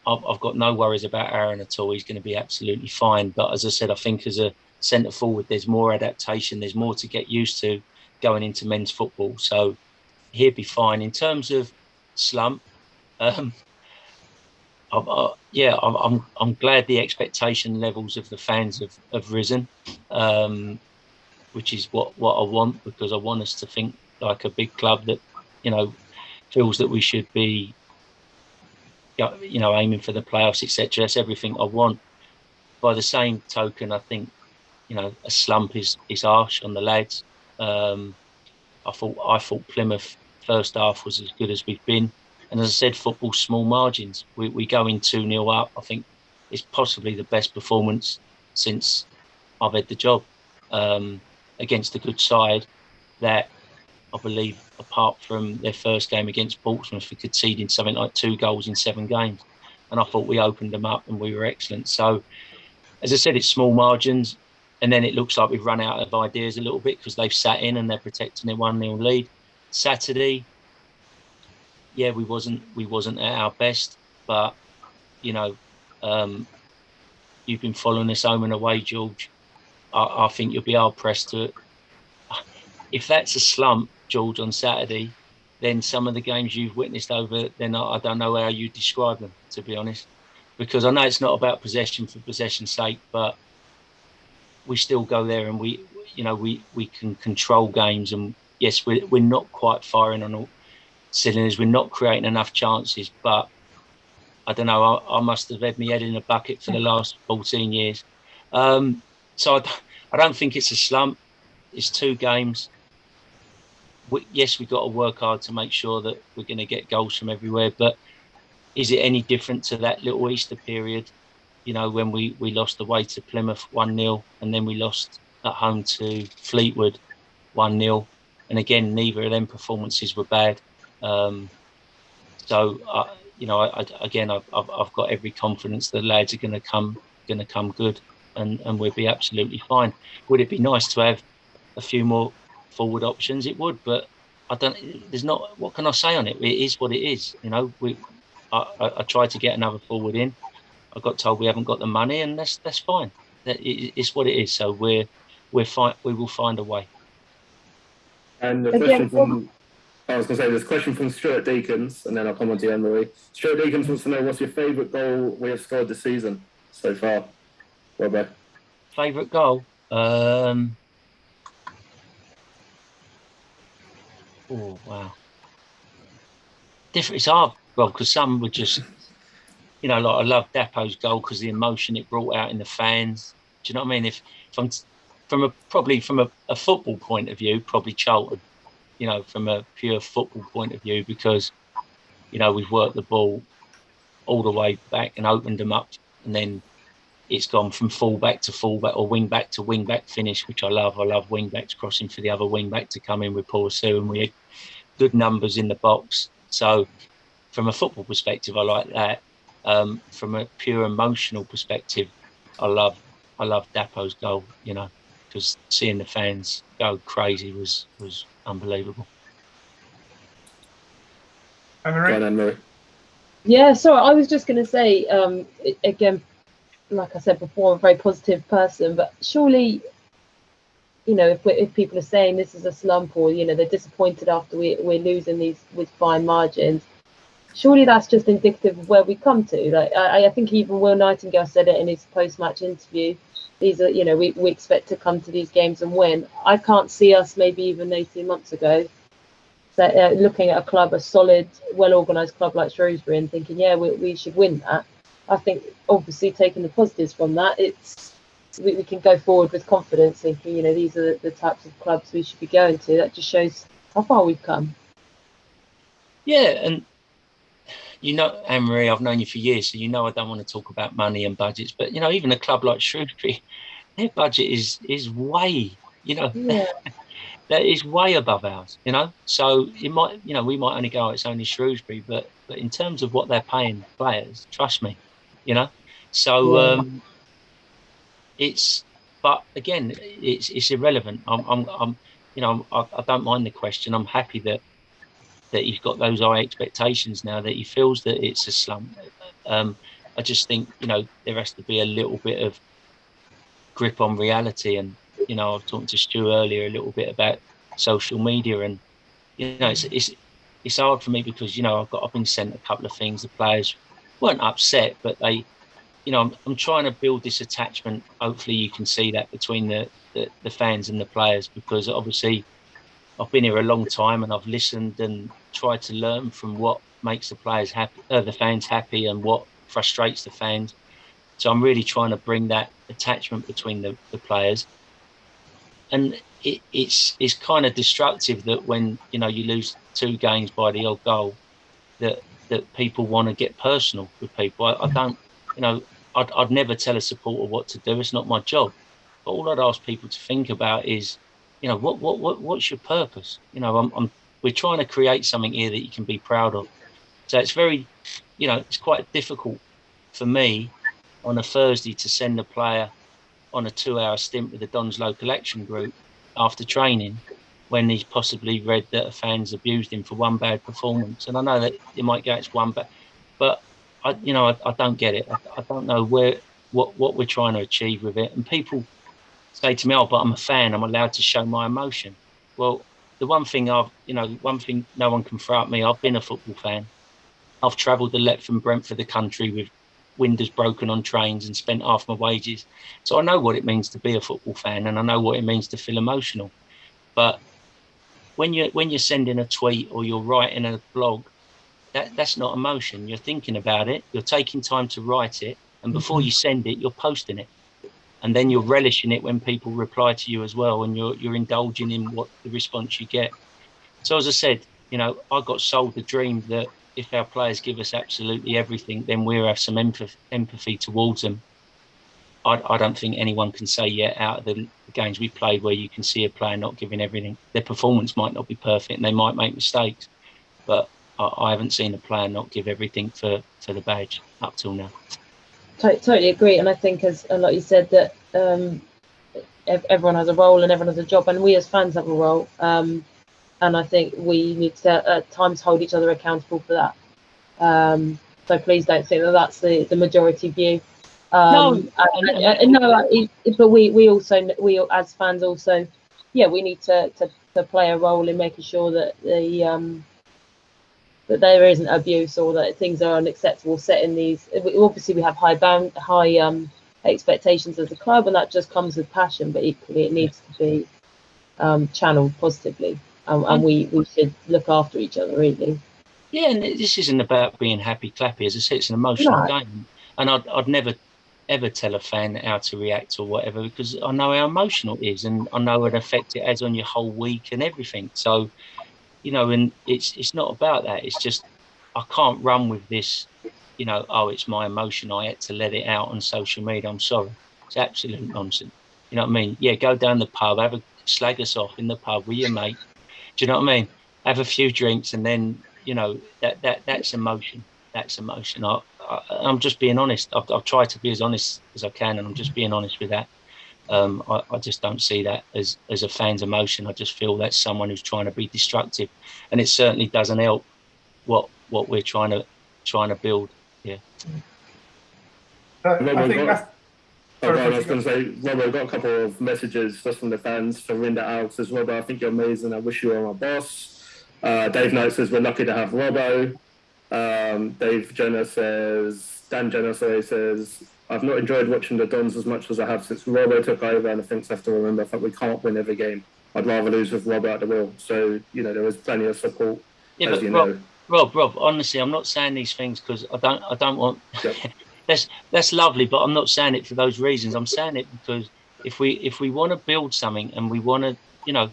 I've got no worries about Aaron at all. He's going to be absolutely fine. But as I said, I think as a centre forward, there's more adaptation. There's more to get used to going into men's football. So he'll be fine. In terms of slump, I'm glad the expectation levels of the fans have risen, which is what I want, because I want us to think like a big club that, you know, feels that we should be, you know, aiming for the playoffs, etc. That's everything I want. By the same token, I think, you know, a slump is harsh on the lads. I thought Plymouth first half was as good as we've been, and as I said, football's small margins. We go in 2-0 up. I think it's possibly the best performance since I've had the job. against a good side that I believe, apart from their first game against Portsmouth, for conceding something like 2 goals in 7 games. And I thought we opened them up and we were excellent. So, as I said, it's small margins. And then it looks like we've run out of ideas a little bit because they've sat in and they're protecting their 1-0 lead. Saturday, yeah, we wasn't at our best, but you know, you've been following us home and away, George. I think you'll be hard pressed to. If that's a slump, George, on Saturday, then some of the games you've witnessed over, then I don't know how you describe them, to be honest, because I know it's not about possession for possession's sake, but we still go there and we can control games, and yes, we're not quite firing on all cylinders. We're not creating enough chances, but I don't know. I must have had my head in a bucket for the last 14 years. So I don't think it's a slump. It's 2 games. Yes, we've got to work hard to make sure that we're going to get goals from everywhere. But is it any different to that little Easter period? You know, when we lost away to Plymouth 1-0, and then we lost at home to Fleetwood 1-0. And again, neither of them performances were bad. So, I've got every confidence the lads are going to come good, and we'll be absolutely fine. Would it be nice to have a few more forward options? It would, but I don't. There's not. What can I say on it? It is what it is. You know, I tried to get another forward in. I got told we haven't got the money, and that's fine. It's what it is. So we're fine. We will find a way. And the question from. I was going to say, there's a question from Stuart Deakins, and then I'll come on to you, Anne-Marie. Stuart Deakins wants to know, what's your favourite goal we have scored this season so far? Robert? Favourite goal? Oh, wow. Different. It's hard, well, because some were just, like I love Dapo's goal because the emotion it brought out in the fans. Do you know what I mean? If I'm from a football point of view, probably Charlton. From a pure football point of view, because, we've worked the ball all the way back and opened them up, and then it's gone from full-back to full-back or wing-back to wing-back finish, which I love. I love wing-backs crossing for the other wing-back to come in with Paul Sue, and we had good numbers in the box. So from a football perspective, I like that. From a pure emotional perspective, I love Dapo's goal, because seeing the fans go crazy was unbelievable. Anne-Marie? Yeah, so I was just going to say, again, like I said before, I'm a very positive person, but surely, if people are saying this is a slump, or, they're disappointed after we're losing these with fine margins, surely that's just indicative of where we come to. Like, I think even Will Nightingale said it in his post-match interview. These are, we expect to come to these games and win. I can't see us, maybe even 18 months ago, looking at a solid, well-organised club like Shrewsbury and thinking, yeah, we should win that. I think, obviously, taking the positives from that, we can go forward with confidence, thinking, these are the types of clubs we should be going to. That just shows how far we've come. Yeah, and Anne-Marie, I've known you for years, so I don't want to talk about money and budgets, but even a club like Shrewsbury, their budget is way, that is way above ours, So it might, we might only go, it's only Shrewsbury, but in terms of what they're paying players, trust me, So but again, it's irrelevant. I don't mind the question. I'm happy that he's got those high expectations now, that he feels that it's a slump. I just think, there has to be a little bit of grip on reality. And, I was talking to Stu earlier a little bit about social media, and, it's hard for me because, I've been sent a couple of things. The players weren't upset, but they, I'm trying to build this attachment. Hopefully you can see that between the fans and the players, because obviously I've been here a long time and I've listened and tried to learn from what makes the players happy, the fans happy, and what frustrates the fans. So I'm really trying to bring that attachment between the players. And it's kind of destructive that when, you lose 2 games by the odd goal, that people want to get personal with people. I don't, I'd never tell a supporter what to do. It's not my job. But all I'd ask people to think about is, you know, what's your purpose? You know, we're trying to create something here that you can be proud of. So it's very, you know, it's quite difficult for me on a Thursday to send a player on a 2-hour stint with the Dons local action group after training when he's possibly read that a fan's abused him for one bad performance. And I know that it might go, it's one bad, but I don't get it. I don't know what we're trying to achieve with it. And people say to me, "Oh, but I'm a fan. I'm allowed to show my emotion." Well, one thing no one can throw at me. I've been a football fan. I've travelled the length from Brentford, the country, with windows broken on trains and spent half my wages. So I know what it means to be a football fan, and I know what it means to feel emotional. But when you're sending a tweet or you're writing a blog, that's not emotion. You're thinking about it. You're taking time to write it, and before you send it, you're posting it, and then you're relishing it when people reply to you as well, and you're indulging in what the response you get. So as I said, you know, I got sold the dream that if our players give us absolutely everything, then we'll have some empathy towards them. I don't think anyone can say yet out of the games we played where you can see a player not giving everything. Their performance might not be perfect and they might make mistakes, but I haven't seen a player not give everything for the badge up till now. Totally agree, and I think, as like you said, that everyone has a role and everyone has a job, and we as fans have a role. And I think we need to at times hold each other accountable for that. So please don't think that that's the majority view. But we also as fans also, we need to play a role in making sure that that there isn't abuse or that things are unacceptable. Setting these, obviously we have high expectations as a club, and that just comes with passion. But equally, it needs to be channeled positively, and we should look after each other, really. Yeah, and this isn't about being happy clappy. As I say, it's an emotional game, and I'd never ever tell a fan how to react or whatever, because I know how emotional it is, and I know what effect it has on your whole week and everything. So, you know, and it's not about that. It's just I can't run with this, you know, oh, it's my emotion, I had to let it out on social media. I'm sorry. It's absolute nonsense. You know what I mean? Yeah, go down the pub, slag us off in the pub with your mate. Do you know what I mean? Have a few drinks, and then, you know, that's emotion. That's emotion. I'm just being honest. I've tried to be as honest as I can, and I'm just being honest with that. I just don't see that as a fan's emotion. I just feel that's someone who's trying to be destructive, and it certainly doesn't help what we're trying to build. Yeah. I think that's. I was going to say, Robert, I've got a couple of messages just from the fans. Farinda Alex says, Robert, I think you're amazing. I wish you were my boss. Dave Knight says, we're lucky to have Robbo. Dan Jenner says, I've not enjoyed watching the Dons as much as I have since Robbo took over, and I think I have to remember that we can't win every game. I'd rather lose with Robbo at the wheel. So, you know, there was plenty of support, as you know. Rob, honestly, I'm not saying these things because I don't want... Yep. That's lovely, but I'm not saying it for those reasons. I'm saying it because if we want to build something and we want to, you know,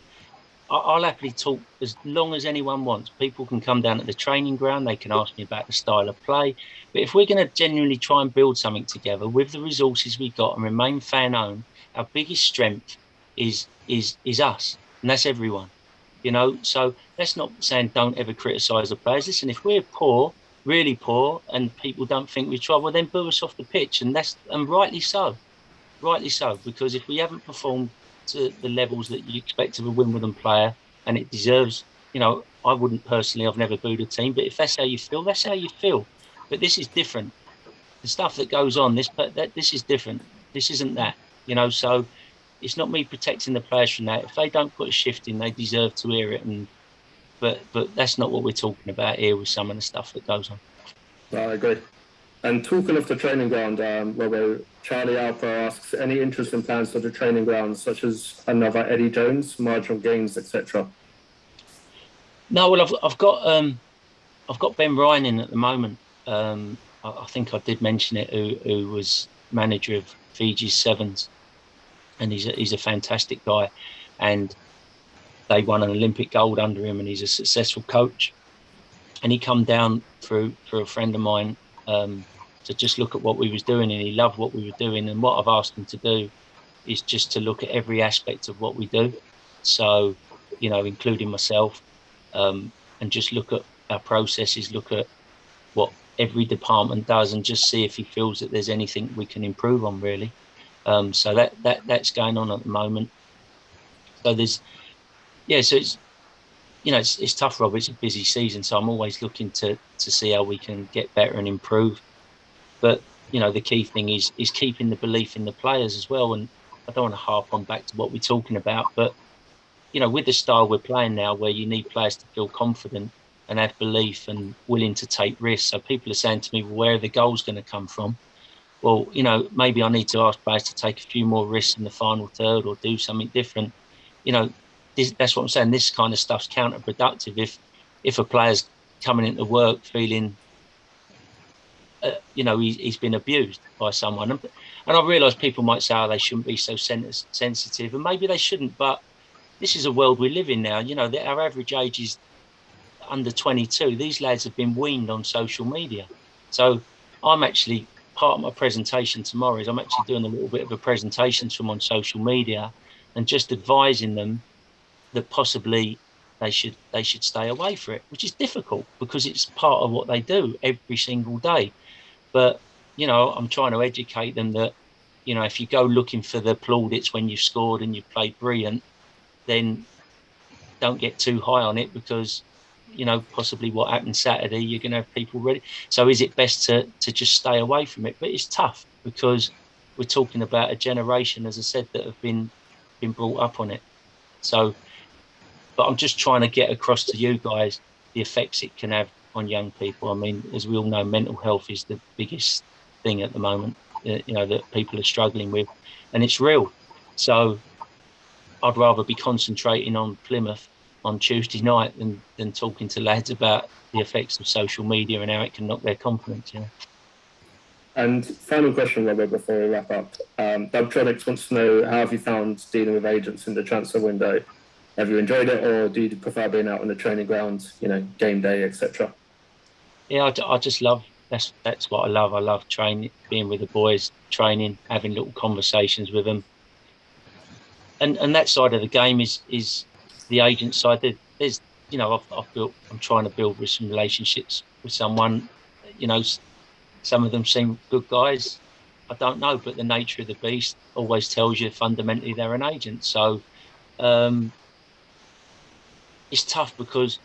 I'll happily talk as long as anyone wants. People can come down at the training ground. They can ask me about the style of play. But if we're going to genuinely try and build something together with the resources we've got and remain fan-owned, our biggest strength is us, and that's everyone. You know, so that's not saying don't ever criticise the players. Listen, if we're poor, really poor, and people don't think we try, well, then boo us off the pitch, and rightly so, because if we haven't performed to the levels that you expect of a Wimbledon player, and it deserves, you know, I wouldn't personally, I've never booed a team, but if that's how you feel, that's how you feel. But this is different. The stuff that goes on, this is different. This isn't that, you know. So it's not me protecting the players from that. If they don't put a shift in, they deserve to hear it. But that's not what we're talking about here with some of the stuff that goes on. I agree. And talking of the training ground, Robert, Charlie Alpha asks, any interest in plans for the training grounds, such as another Eddie Jones, marginal gains, etc.? No, well, I've got Ben Ryan in at the moment. I think I did mention it. Who was manager of Fiji's Sevens, and he's a fantastic guy, and they won an Olympic gold under him, and he's a successful coach. And he come down through a friend of mine to just look at what we was doing, and he loved what we were doing. And what I've asked him to do is just to look at every aspect of what we do. So, you know, including myself, and just look at our processes, look at what every department does, and just see if he feels that there's anything we can improve on, really. So that's going on at the moment. So there's, yeah, so it's, you know, it's tough, Rob. It's a busy season, so I'm always looking to see how we can get better and improve. But you know, the key thing is keeping the belief in the players as well. And I don't want to harp on back to what we're talking about, but you know, with the style we're playing now, where you need players to feel confident and have belief and willing to take risks. So people are saying to me, well, where are the goals going to come from? Well, you know, maybe I need to ask players to take a few more risks in the final third or do something different. You know, that's what I'm saying. This kind of stuff's counterproductive. If a player's coming into work feeling, you know, he's been abused by someone, and I realise people might say, oh, they shouldn't be so sensitive, and maybe they shouldn't, but this is a world we live in now. You know, our average age is under 22. These lads have been weaned on social media. So I'm actually, part of my presentation tomorrow is I'm actually doing a little bit of a presentation to them on social media and just advising them that possibly they should stay away from it, which is difficult because it's part of what they do every single day. But, you know, I'm trying to educate them that, you know, if you go looking for the plaudits when you've scored and you've played brilliant, then don't get too high on it, because, you know, possibly what happened Saturday, you're going to have people ready. So is it best to just stay away from it? But it's tough because we're talking about a generation, as I said, that have been brought up on it. So, but I'm just trying to get across to you guys the effects it can have on young people. I mean, as we all know, mental health is the biggest thing at the moment, you know, that people are struggling with, and it's real. So I'd rather be concentrating on Plymouth on Tuesday night than talking to lads about the effects of social media and how it can knock their confidence. You know? And final question, Robert, before we wrap up. Doug Tronics wants to know, how have you found dealing with agents in the transfer window? Have you enjoyed it, or do you prefer being out on the training ground, you know, game day, etc.? Yeah, I just love, that's what I love. I love training, being with the boys, training, having little conversations with them. And that side of the game is the agent side. There's, you know, I'm trying to build some relationships with someone. You know, some of them seem good guys. I don't know, but the nature of the beast always tells you fundamentally they're an agent. So it's tough, because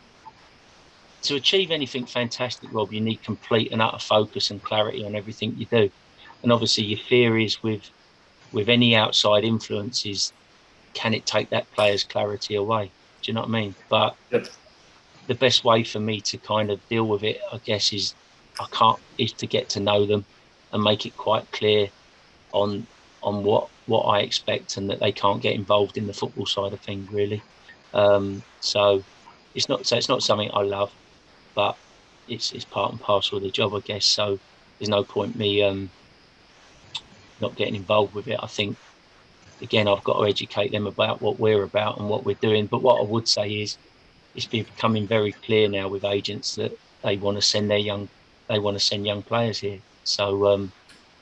to achieve anything fantastic, Rob, you need complete and utter focus and clarity on everything you do. And obviously your fear is with any outside influences, can it take that player's clarity away? Do you know what I mean? But Yep. the best way for me to kind of deal with it, I guess, is to get to know them and make it quite clear on what I expect, and that they can't get involved in the football side of things, really. So it's not something I love, but it's part and parcel of the job, I guess. So there's no point me not getting involved with it. I think, again, I've got to educate them about what we're about and what we're doing. But what I would say is, it's becoming very clear now with agents that they want to send young players here. So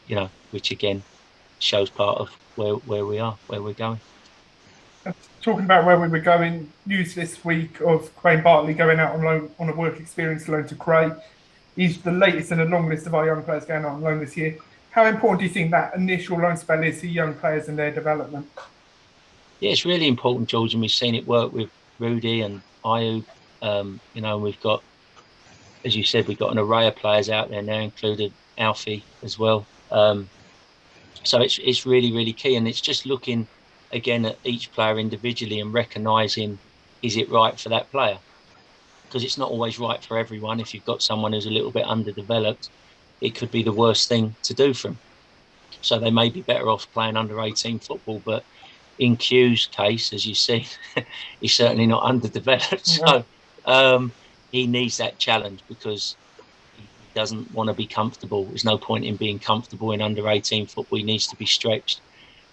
you know, which again shows part of where we are, where we're going. Talking about where we were going, news this week of Crane Bartley going out on loan, on a work experience loan to Cray. He's the latest in a long list of our young players going out on loan this year. How important do you think that initial loan spell is to young players and their development? Yeah, it's really important, George, and we've seen it work with Rudy and Ayoub. You know, we've got, as you said, we've got an array of players out there now, including Alfie as well. So it's really, really key, and it's just looking again at each player individually and recognising, is it right for that player? Because it's not always right for everyone. If you've got someone who's a little bit underdeveloped, it could be the worst thing to do for them. So they may be better off playing under 18 football. But in Q's case, as you see, he's certainly not underdeveloped. So he needs that challenge, because he doesn't want to be comfortable. There's no point in being comfortable in under 18 football. He needs to be stretched.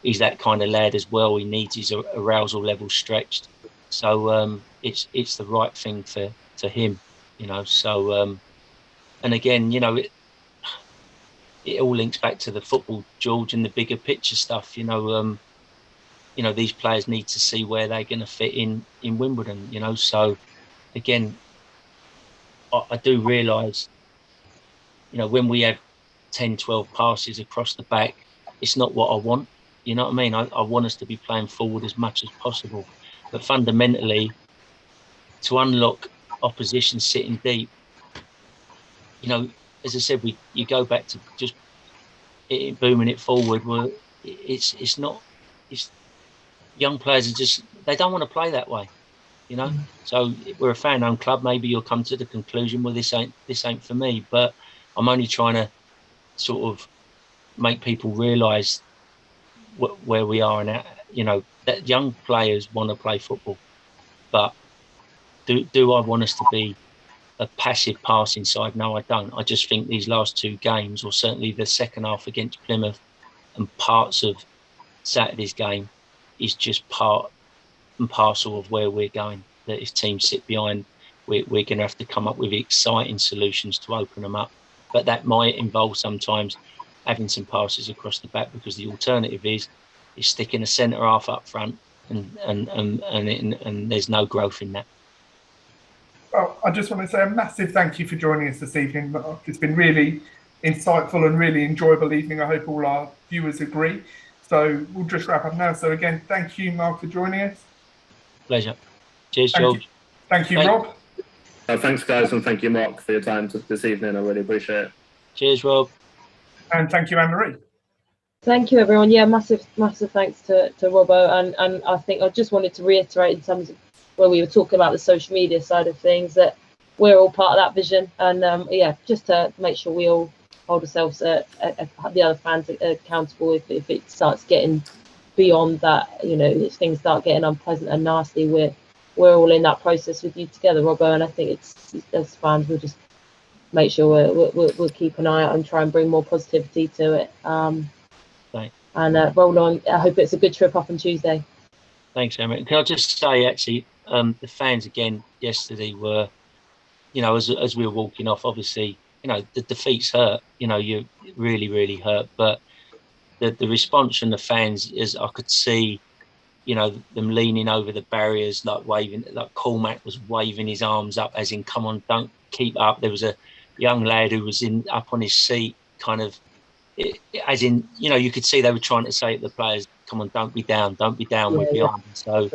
He's that kind of lad as well. He needs his arousal level stretched. So it's the right thing for him, you know. So and again, you know, it all links back to the football, George, and the bigger picture stuff. You know, you know, these players need to see where they're going to fit in Wimbledon. You know, so again, I do realise, you know, when we have 10, 12 passes across the back, it's not what I want. You know what I mean? I want us to be playing forward as much as possible. But fundamentally, to unlock opposition sitting deep, you know, as I said, you go back to just booming it forward. Well, it's not. It's young players are just they don't want to play that way. You know, so we're a fan-owned club. Maybe you'll come to the conclusion, well, this ain't for me. But I'm only trying to sort of make people realise where we are, and you know that young players want to play football, but do I want us to be a passive passing side? No, I don't. I just think these last two games, or certainly the second half against Plymouth and parts of Saturday's game, is just part and parcel of where we're going. That if teams sit behind, we're going to have to come up with exciting solutions to open them up. But that might involve sometimes having some passes across the back, because the alternative is sticking a centre half up front, and there's no growth in that. Well, I just want to say a massive thank you for joining us this evening, Mark. It's been really insightful and really enjoyable evening. I hope all our viewers agree. So we'll just wrap up now. So again, thank you, Mark, for joining us. Pleasure. Cheers, Thank George. you. Thank you, Rob. Thanks, guys, and thank you, Mark, for your time this evening. I really appreciate it. Cheers, Rob. And thank you, Anne-Marie. Thank you, everyone. Yeah, massive thanks to Robbo. And I think I just wanted to reiterate in terms of when we were talking about the social media side of things, that we're all part of that vision. And yeah, just to make sure we all hold ourselves, the other fans accountable if it starts getting beyond that, you know, if things start getting unpleasant and nasty, we're all in that process with you together, Robbo. And I think it's as fans, we'll just make sure we'll keep an eye out and try and bring more positivity to it. And roll on. I hope it's a good trip up on Tuesday. Thanks, Emma. Can I just say, actually, the fans again yesterday were, you know, as we were walking off, obviously, you know, the defeats hurt. You know, you really, really hurt. But the response from the fans is, I could see, you know, them leaning over the barriers, like waving, like Cormac was waving his arms up, as in, come on, don't keep up. There was a young lad who was up on his seat, kind of, as in, you know, you could see they were trying to say to the players, come on, don't be down, we're behind. So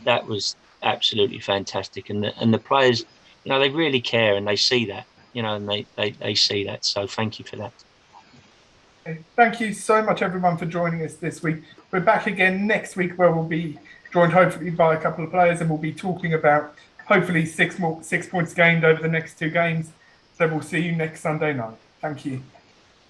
that was absolutely fantastic. And the players, you know, they really care, and they see that, you know, and they see that. So thank you for that. Thank you so much, everyone, for joining us this week. We're back again next week, where we'll be joined hopefully by a couple of players, and we'll be talking about hopefully 6 points gained over the next 2 games. So we'll see you next Sunday night. Thank you.